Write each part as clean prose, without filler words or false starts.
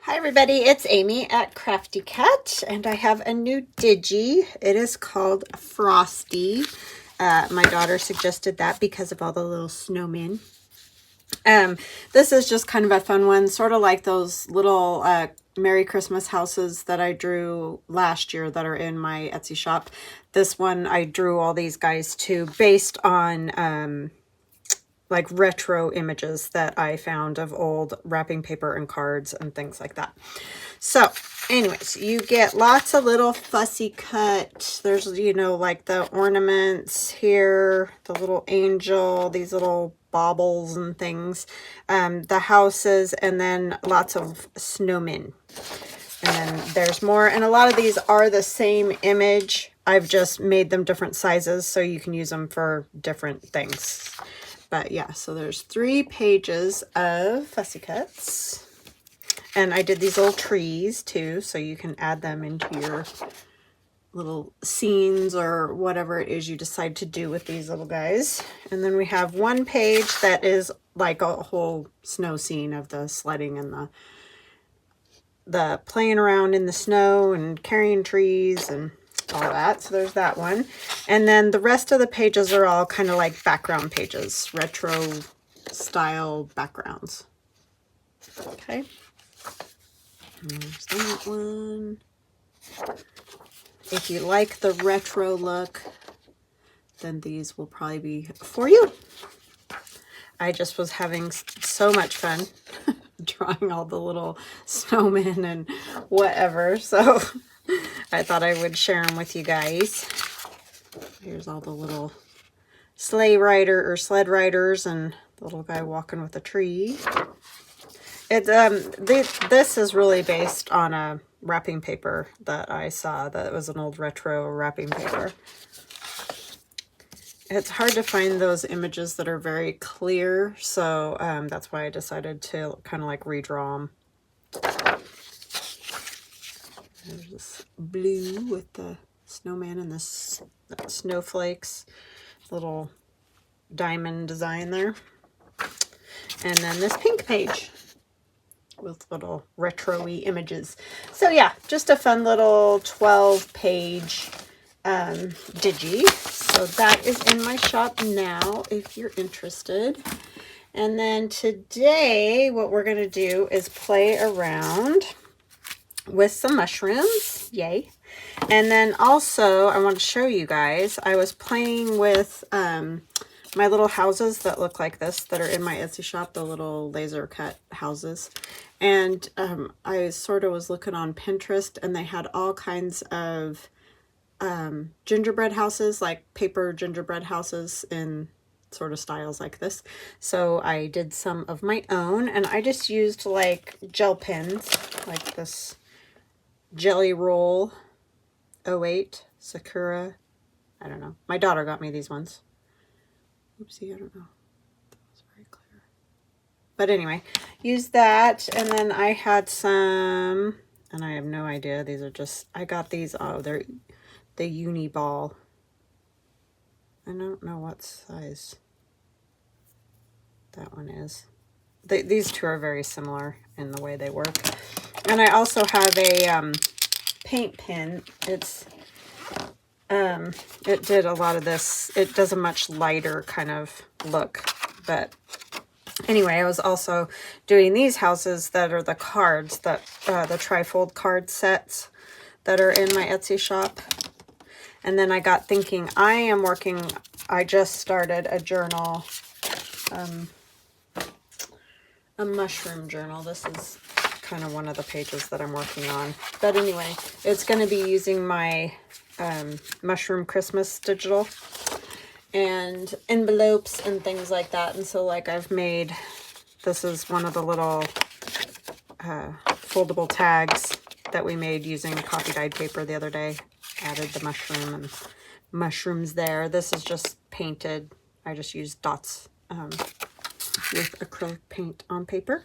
Hi everybody, it's Amy at Crafty Cat, and I have a new digi. It is called Frosty. My daughter suggested that because of all the little snowmen. This is just kind of a fun one, sort of like those little Merry Christmas houses that I drew last year that are in my Etsy shop. This one I drew all these guys too, based on like retro images that I found of old wrapping paper and cards and things like that. So anyways, you get lots of little fussy cut. There's, you know, like the ornaments here, the little angel, these little baubles and things, the houses, and then lots of snowmen. And then there's more, and a lot of these are the same image. I've just made them different sizes so you can use them for different things. But yeah, so there's 3 pages of fussy cuts. And I did these little trees too, so you can add them into your little scenes or whatever it is you decide to do with these little guys. And then we have 1 page that is like a whole snow scene of the sledding and the playing around in the snow and carrying trees and all that. So there's that one. And then the rest of the pages are all kind of like background pages, retro style backgrounds. Okay. There's that one. If you like the retro look, then these will probably be for you. I just was having so much fun drawing all the little snowmen and whatever, so I thought I would share them with you guys. Here's all the little sleigh rider or sled riders and the little guy walking with a tree. This is really based on a wrapping paper that I saw that was an old retro wrapping paper. It's hard to find those images that are very clear, so that's why I decided to kind of like redraw them. There's this blue with the snowman and the snowflakes, little diamond design there. And then this pink page with little retro-y images. So yeah, just a fun little 12-page digi. So that is in my shop now if you're interested. And then today what we're going to do is play around with some mushrooms. Yay. And then also I want to show you guys, I was playing with my little houses that look like this that are in my Etsy shop, the little laser cut houses. And I sort of was looking on Pinterest and they had all kinds of gingerbread houses, like paper gingerbread houses in sort of styles like this. So I did some of my own and I just used like gel pens, like this Jelly Roll 08 Sakura. I don't know. My daughter got me these ones. Oopsie, I don't know. That was very clear. But anyway, use that. And then I had some, and I have no idea. These are just, I got these, oh, they're the uni ball. I don't know what size that one is. These two are very similar in the way they work. And I also have a paint pen. It did a lot of this. It does a much lighter kind of look. But anyway, I was also doing these houses that are the cards, that the trifold card sets that are in my Etsy shop. And then I got thinking, I just started a journal, a mushroom journal. This is kind of one of the pages that I'm working on. But anyway, it's going to be using my mushroom Christmas digital and envelopes and things like that. And so like I've made, this is one of the little foldable tags that we made using coffee dyed paper the other day. Added the mushroom and mushrooms there. This is just painted. I just used dots with acrylic paint on paper.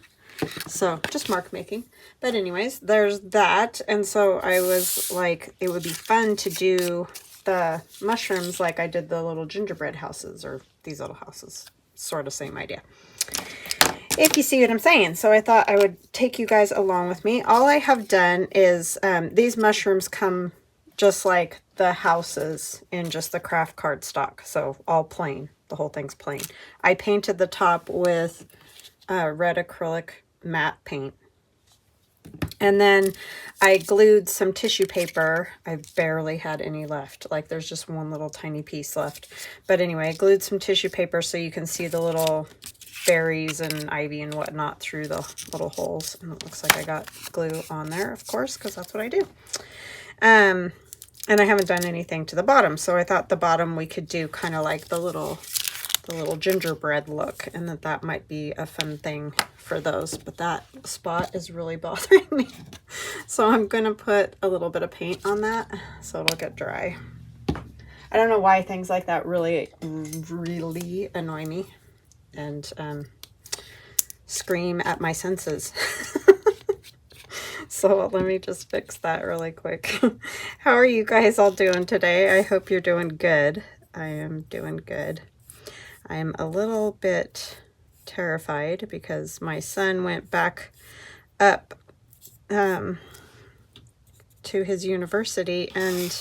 So just mark making. But anyways, there's that. And so I was like, it would be fun to do the mushrooms like I did the little gingerbread houses or these little houses. Sort of same idea. if you see what I'm saying. So I thought I would take you guys along with me. All I have done is these mushrooms come just like the houses in just the craft cardstock. So all plain. The whole thing's plain. I painted the top with red acrylic matte paint. And then I glued some tissue paper. I barely had any left. Like there's just one little tiny piece left. But anyway, I glued some tissue paper so you can see the little berries and ivy and whatnot through the little holes. And it looks like I got glue on there, of course, because that's what I do. And I haven't done anything to the bottom. So I thought the bottom we could do kind of like the little gingerbread look, and that might be a fun thing for those, but that spot is really bothering me. So I'm gonna put a little bit of paint on that so it'll get dry. I don't know why things like that really annoy me and scream at my senses. So let me just fix that really quick. How are you guys all doing today? I hope you're doing good. I am doing good. I'm a little bit terrified because my son went back up to his university, and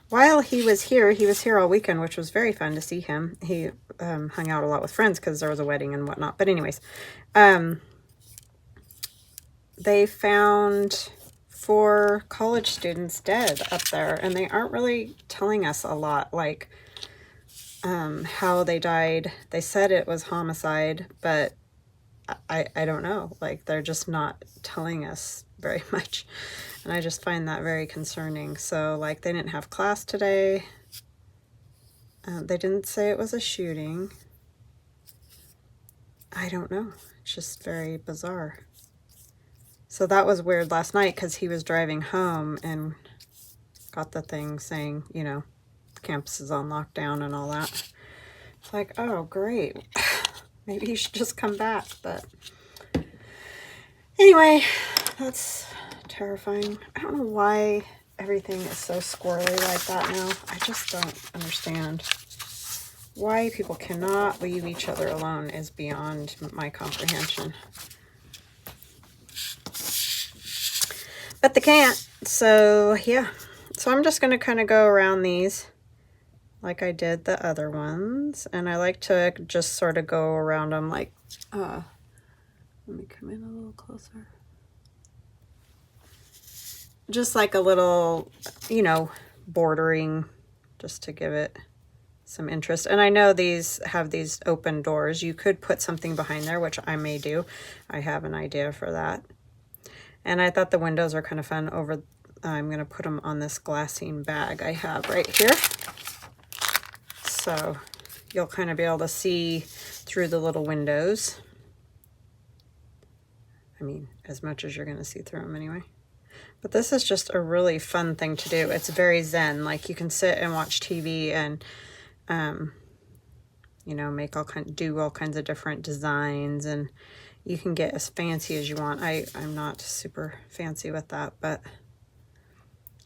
while he was here all weekend, which was very fun to see him. He hung out a lot with friends because there was a wedding and whatnot. But anyways, they found 4 college students dead up there, and they aren't really telling us a lot, like how they died. They said it was homicide, but I don't know. Like, they're just not telling us very much. And I just find that very concerning. So, like, they didn't have class today. They didn't say it was a shooting. I don't know. It's just very bizarre. So that was weird last night because he was driving home and got the thing saying, you know, the campus is on lockdown and all that. It's like, oh, great. Maybe you should just come back. But anyway, that's terrifying. I don't know why everything is so squirrely like that now. I just don't understand. Why people cannot leave each other alone is beyond my comprehension. But they can't. So, yeah. So I'm just going to kind of go around these like I did the other ones. And I like to just sort of go around them like, let me come in a little closer. Just like a little, you know, bordering, just to give it some interest. And I know these have these open doors. You could put something behind there, which I may do. I have an idea for that. And I thought the windows are kind of fun over, I'm going to put them on this glassine bag I have right here. So you'll kind of be able to see through the little windows. I mean, as much as you're going to see through them anyway. But this is just a really fun thing to do. It's very zen. Like, you can sit and watch TV and, you know, do all kinds of different designs, and you can get as fancy as you want. I'm not super fancy with that, but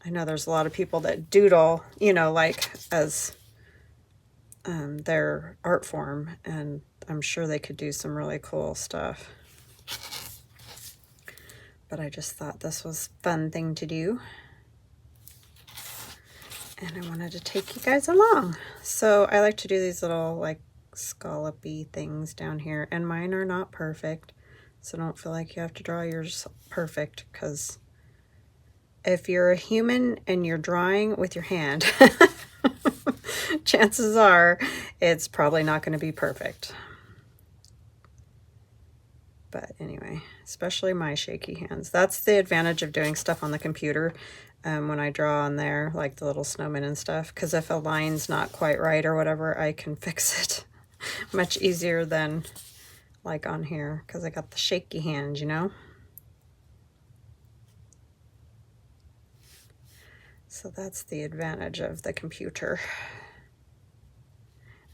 I know there's a lot of people that doodle, you know, like as their art form, and I'm sure they could do some really cool stuff. But I just thought this was a fun thing to do. And I wanted to take you guys along. So I like to do these little like scallopy things down here. And mine are not perfect. So don't feel like you have to draw yours perfect. Because if you're a human and you're drawing with your hand, chances are it's probably not going to be perfect. But anyway, especially my shaky hands. That's the advantage of doing stuff on the computer when I draw on there, like the little snowmen and stuff. Because if a line's not quite right or whatever, I can fix it much easier than like on here. Because I got the shaky hands, you know. So that's the advantage of the computer.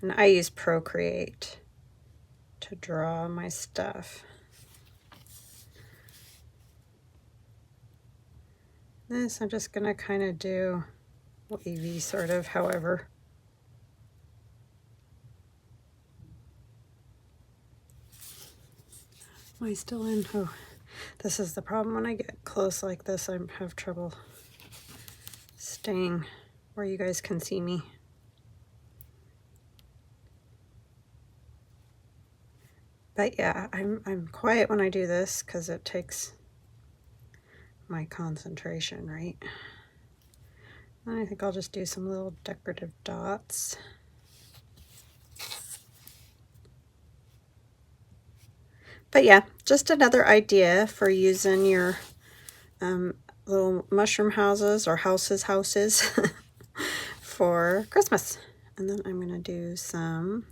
And I use Procreate to draw my stuff. This I'm just going to kind of do wavy sort of, however. Am I still in? Oh, this is the problem. When I get close like this, I have trouble staying where you guys can see me. But yeah, I'm quiet when I do this because it takes my concentration, right? And I think I'll just do some little decorative dots. But yeah, just another idea for using your little mushroom houses or houses for Christmas. And then I'm going to do some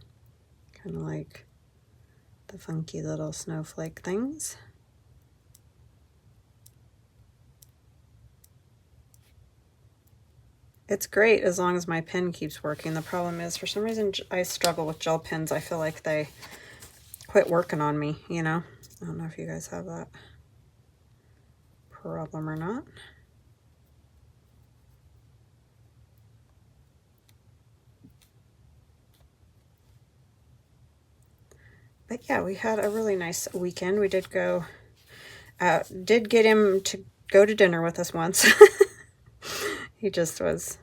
kind of like the funky little snowflake things. It's great as long as my pen keeps working. The problem is, for some reason, I struggle with gel pens. I feel like they quit working on me, you know? I don't know if you guys have that problem or not. But yeah, we had a really nice weekend. We did go, did get him to go to dinner with us once. He just was,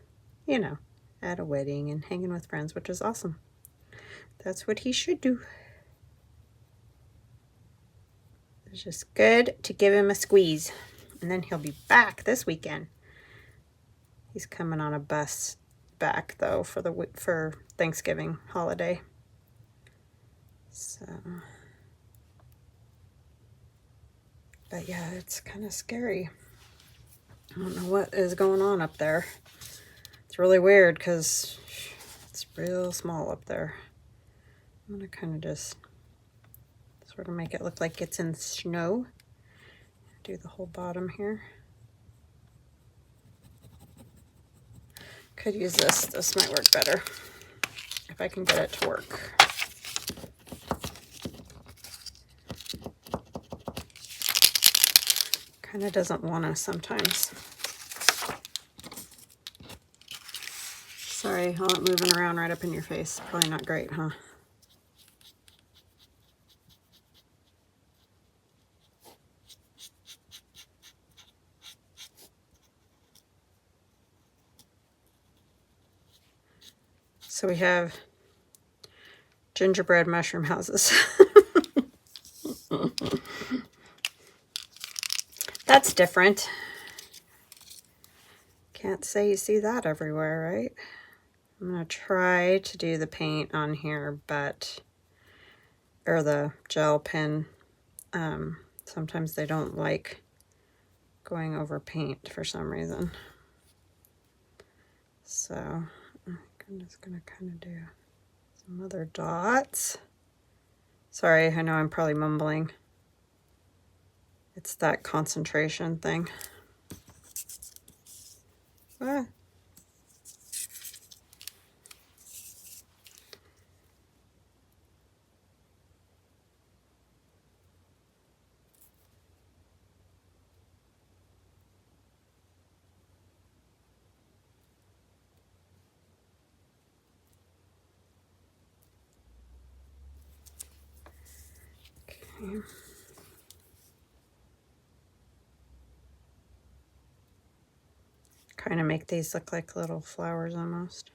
you know, at a wedding and hanging with friends, which is awesome. That's what he should do. It's just good to give him a squeeze. And then he'll be back this weekend. He's coming on a bus back, though, for Thanksgiving holiday. So, but yeah, it's kind of scary. I don't know what is going on up there. It's really weird because it's real small up there. I'm going to kind of just sort of make it look like it's in snow. Do the whole bottom here. Could use this. This might work better if I can get it to work. Kind of doesn't want to sometimes. Sorry, all that moving around right up in your face. Probably not great, huh? So we have gingerbread mushroom houses. That's different. Can't say you see that everywhere, right? I'm going to try to do the paint on here, or the gel pen. Sometimes they don't like going over paint for some reason. So I'm just going to kind of do some other dots. Sorry, I know I'm probably mumbling. It's that concentration thing. Ah. Okay. Kind of make these look like little flowers almost.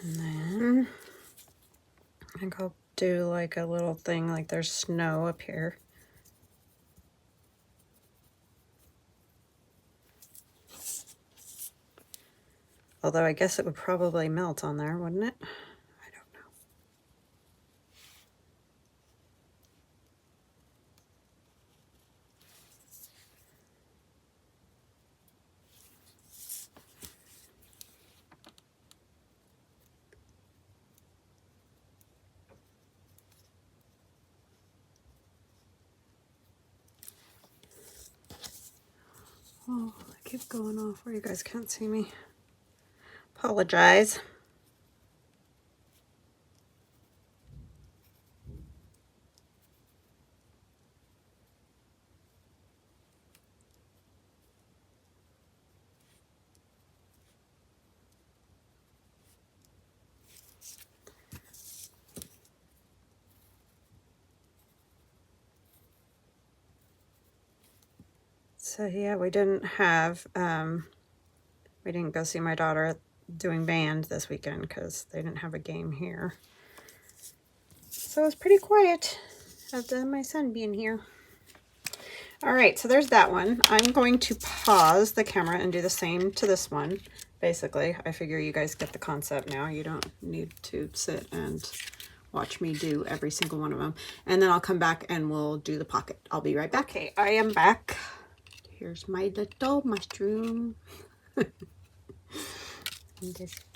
And then I think I'll do like a little thing like there's snow up here. Although I guess it would probably melt on there, wouldn't it? I don't know. Oh, I keep going off where you guys can't see me. Apologize. So yeah, we didn't go see my daughter doing band this weekend because they didn't have a game here. So it was pretty quiet other than my son being here. All right, so there's that one. I'm going to pause the camera and do the same to this one. Basically, I figure you guys get the concept now. You don't need to sit and watch me do every single one of them. And then I'll come back and we'll do the pocket. I'll be right back. Okay, I am back. Here's my little mushroom. This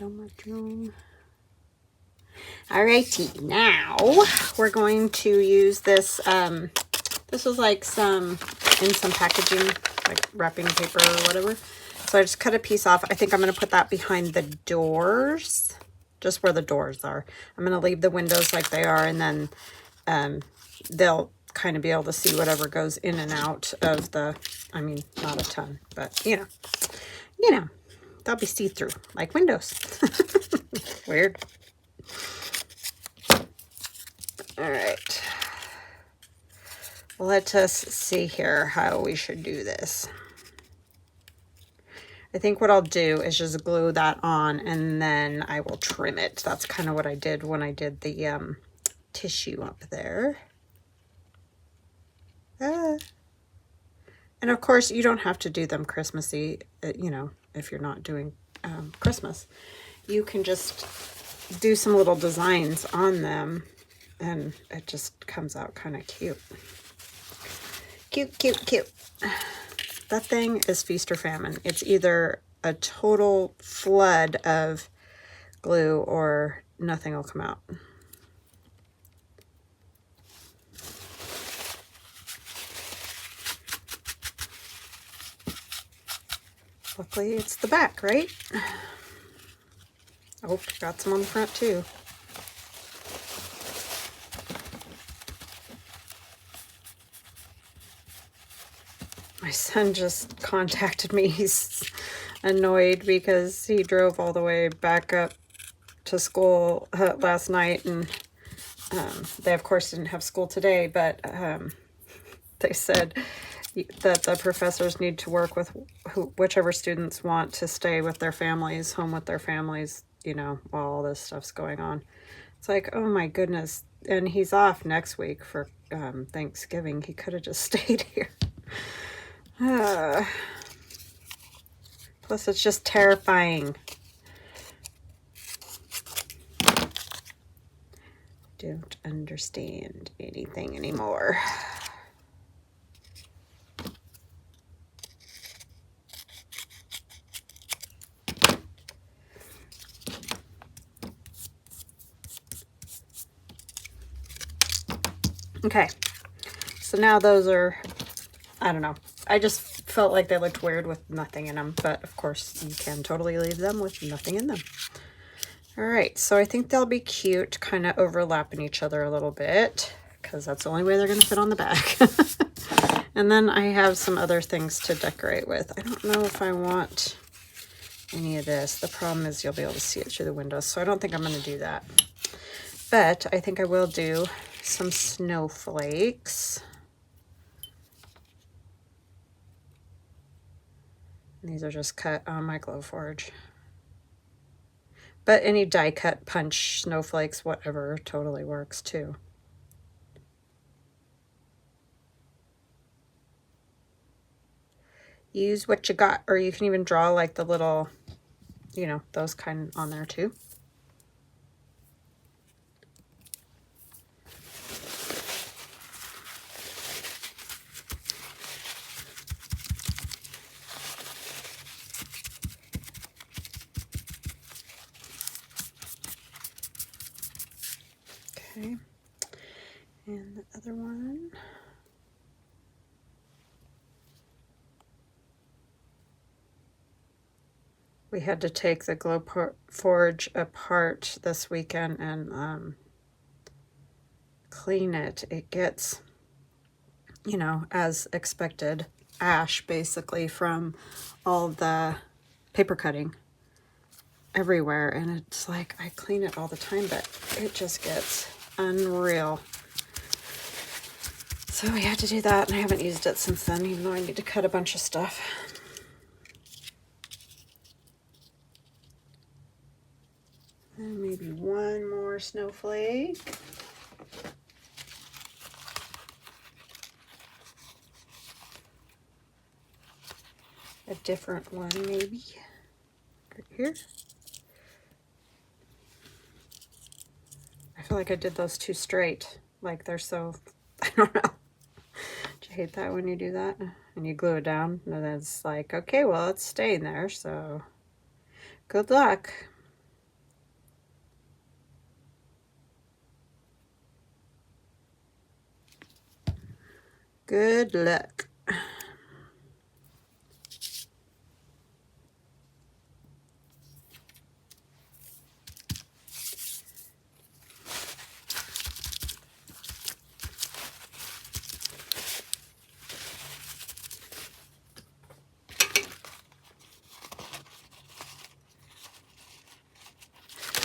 little mushroom. Alrighty, now we're going to use this. This was like in some packaging, like wrapping paper or whatever. So I just cut a piece off. I think I'm going to put that behind the doors, just where the doors are. I'm going to leave the windows like they are, and then they'll kind of be able to see whatever goes in and out of the, I mean, not a ton, but you know, they'll be see-through like windows. Weird. All right. Let us see here how we should do this. I think what I'll do is just glue that on and then I will trim it. That's kind of what I did when I did the tissue up there. And of course, you don't have to do them Christmassy, you know, if you're not doing Christmas. You can just do some little designs on them and it just comes out kind of cute. Cute, cute, cute. That thing is feast or famine. It's either a total flood of glue or nothing will come out. Luckily, it's the back, right? Oh, got some on the front too. My son just contacted me. He's annoyed because he drove all the way back up to school last night, and they of course didn't have school today, but they said that the professors need to work with whichever students want to stay with their families, home with their families, you know, while all this stuff's going on. It's like, oh my goodness. And he's off next week for Thanksgiving. He could have just stayed here. Plus, it's just terrifying. Don't understand anything anymore. Okay, so now those are, I don't know. I just felt like they looked weird with nothing in them, but of course you can totally leave them with nothing in them. All right, so I think they'll be cute, kind of overlapping each other a little bit, because that's the only way they're going to fit on the back. And then I have some other things to decorate with. I don't know if I want any of this. The problem is you'll be able to see it through the windows, so I don't think I'm going to do that. But I think I will do some snowflakes. And these are just cut on my Glowforge. But any die cut, punch, snowflakes, whatever, totally works too. Use what you got, or you can even draw like the little, you know, those kind on there too. Okay, and the other one. We had to take the glow forge apart this weekend and clean it. It gets, you know, as expected, ash basically from all the paper cutting everywhere, and it's like I clean it all the time, but it just gets unreal. So we had to do that, and I haven't used it since then, even though I need to cut a bunch of stuff. And maybe one more snowflake. A different one, maybe. Right here. I feel like I did those two straight. Like they're so, I don't know. Do you hate that when you do that? And you glue it down? And then it's like, okay, well, it's staying there, so good luck. Good luck.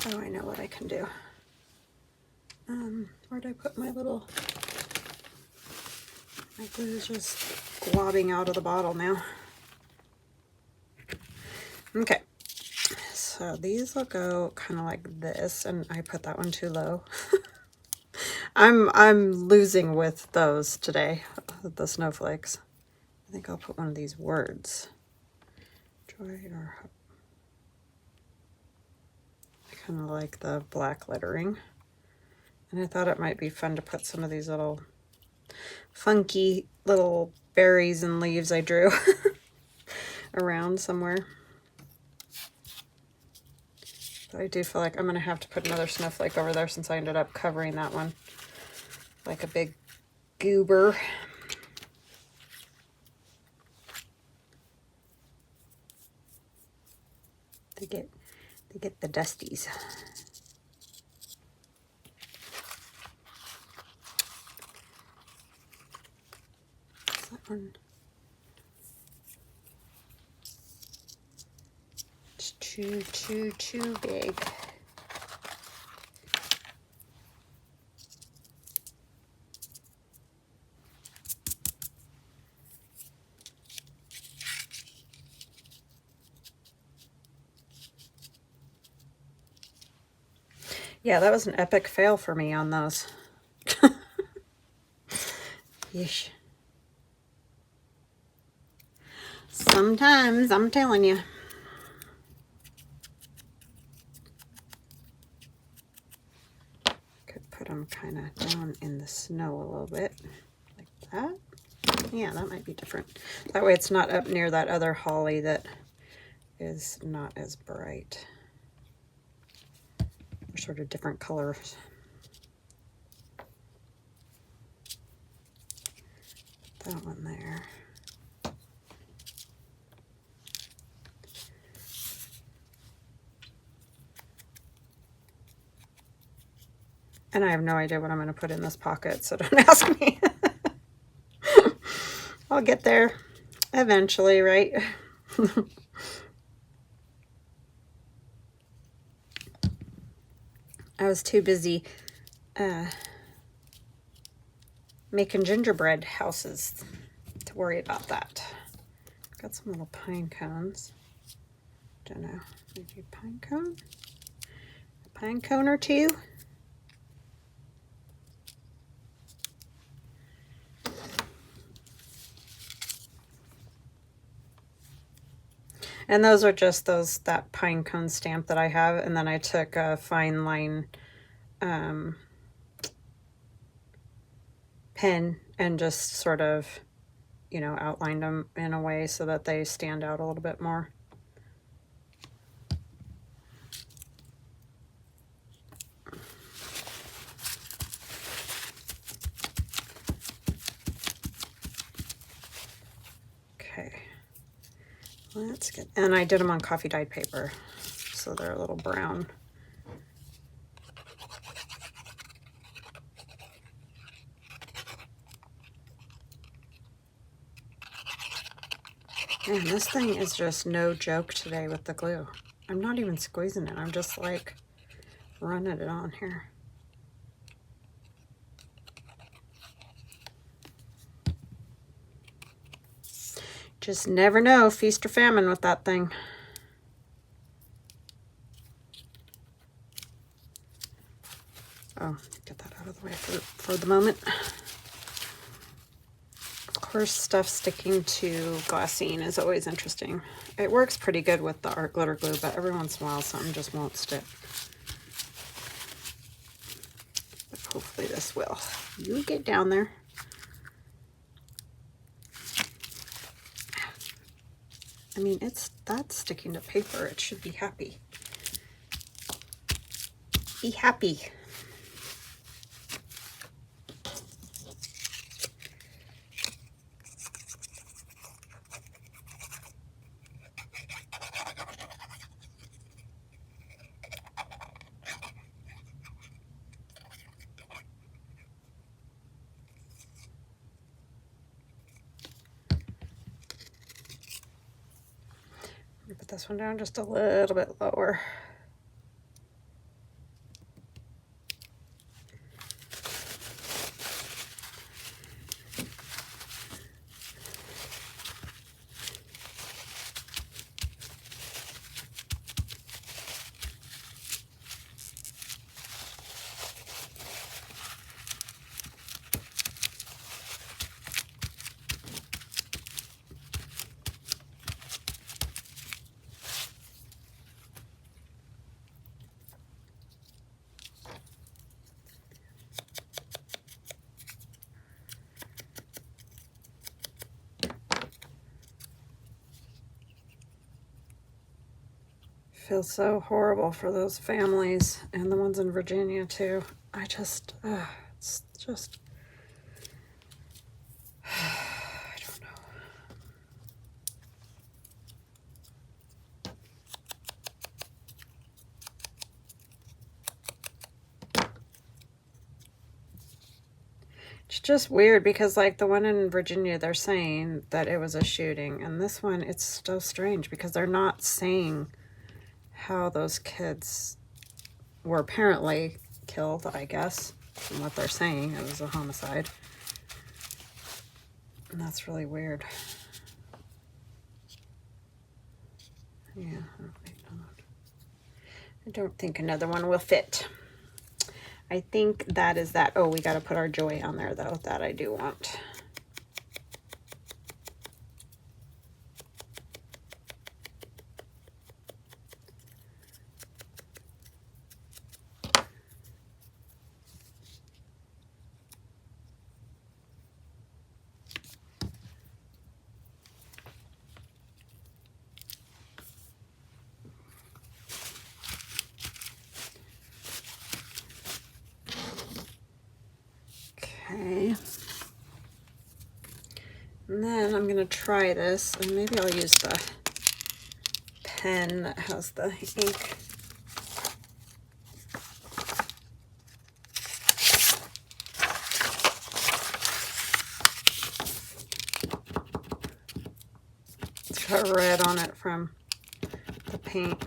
Oh, I know what I can do. Where'd I put my little... My glue is just globbing out of the bottle now. Okay, so these will go kind of like this, and I put that one too low. I'm losing with those today, the snowflakes. I think I'll put one of these words. Joy or hope. I kind of like the black lettering. And I thought it might be fun to put some of these little funky little berries and leaves I drew around somewhere. But I do feel like I'm going to have to put another snowflake over there since I ended up covering that one like a big goober. They get the dusties. Is that one? It's too big. Yeah, that was an epic fail for me on those. Yeesh. Sometimes, I'm telling you. Could put them kind of down in the snow a little bit, like that. Yeah, that might be different. That way it's not up near that other holly that is not as bright. They're sort of different colors. Put that one there. And I have no idea what I'm going to put in this pocket, so don't ask me. I'll get there eventually, right? I was too busy making gingerbread houses to worry about that. Got some little pine cones. Don't know, maybe a pine cone? A pine cone or two? And those are just that pine cone stamp that I have, and then I took a fine line pen and just sort of, you know, outlined them in a way so that they stand out a little bit more. Okay, That's good. And I did them on coffee dyed paper, so they're a little brown. Man, this thing is just no joke today with the glue. I'm not even squeezing it. I'm just like running it on here. Just never know, feast or famine with that thing. Oh, get that out of the way for the moment. Of course, stuff sticking to glassine is always interesting. It works pretty good with the art glitter glue, but every once in a while something just won't stick. But hopefully this will. You get down there. I mean, that's sticking to paper. It should be happy. Be happy. Put this one down just a little bit lower. Feel so horrible for those families and the ones in Virginia too. It's just, I don't know. It's just weird because like the one in Virginia, they're saying that it was a shooting, and this one, it's so strange because they're not saying how those kids were apparently killed, I guess, from what they're saying. It was a homicide. And that's really weird. Yeah, I don't think another one will fit. I think that is that. Oh, we got to put our joy on there, though. That I do want. Okay. And then I'm going to try this, and maybe I'll use the pen that has the ink. It's got red on it from the paint.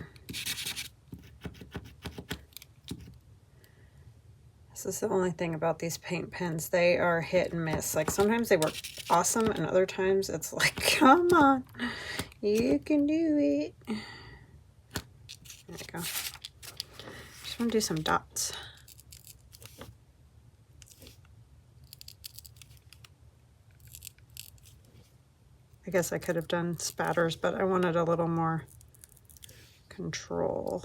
This is the only thing about these paint pens. They are hit and miss. Like sometimes they work awesome, and other times it's like, come on, you can do it. There we go. Just want to do some dots. I guess I could have done spatters, but I wanted a little more control.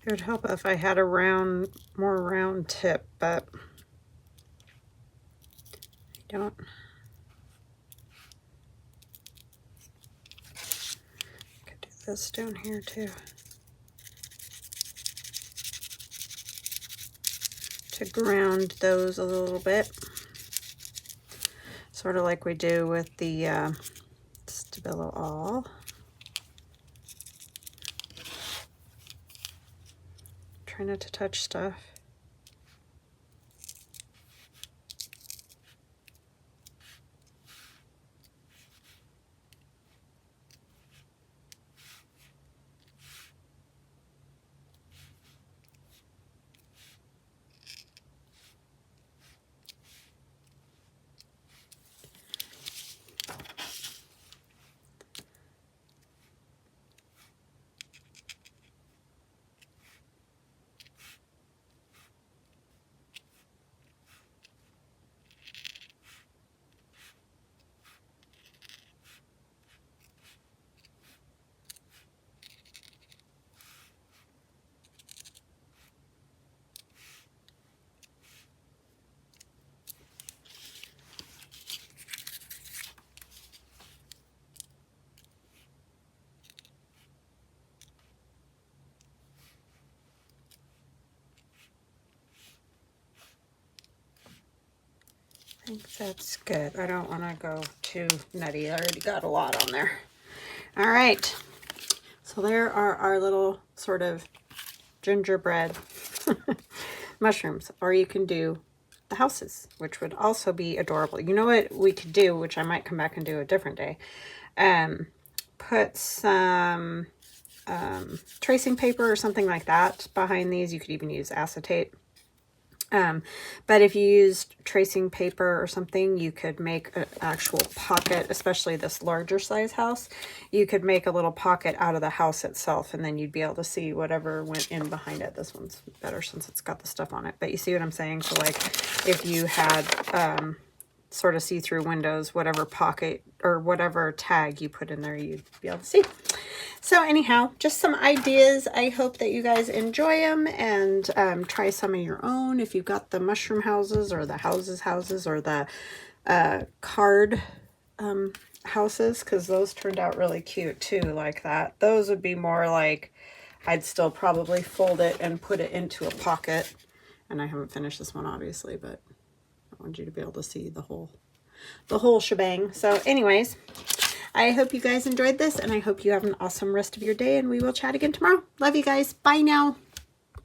It would help if I had a more round tip, but I don't. I could do this down here too, to ground those a little bit, sort of like we do with the Stabilo All. Try not to touch stuff. I think that's good. I don't want to go too nutty. I already got a lot on there. All right. So there are our little sort of gingerbread mushrooms. Or you can do the houses, which would also be adorable. You know what we could do, which I might come back and do a different day? Put some tracing paper or something like that behind these. You could even use acetate. But if you used tracing paper or something, you could make an actual pocket, especially this larger size house. You could make a little pocket out of the house itself, and then you'd be able to see whatever went in behind it. This one's better since it's got the stuff on it. But you see what I'm saying? So like if you had sort of see-through windows, whatever pocket or whatever tag you put in there, you'd be able to see. So anyhow, just some ideas. I hope that you guys enjoy them and try some of your own. If you've got the mushroom houses or the houses or the card houses, because those turned out really cute too, like that. Those would be more like, I'd still probably fold it and put it into a pocket. And I haven't finished this one obviously, but I want you to be able to see the whole shebang. So anyways, I hope you guys enjoyed this, and I hope you have an awesome rest of your day, and we will chat again tomorrow. Love you guys. Bye now.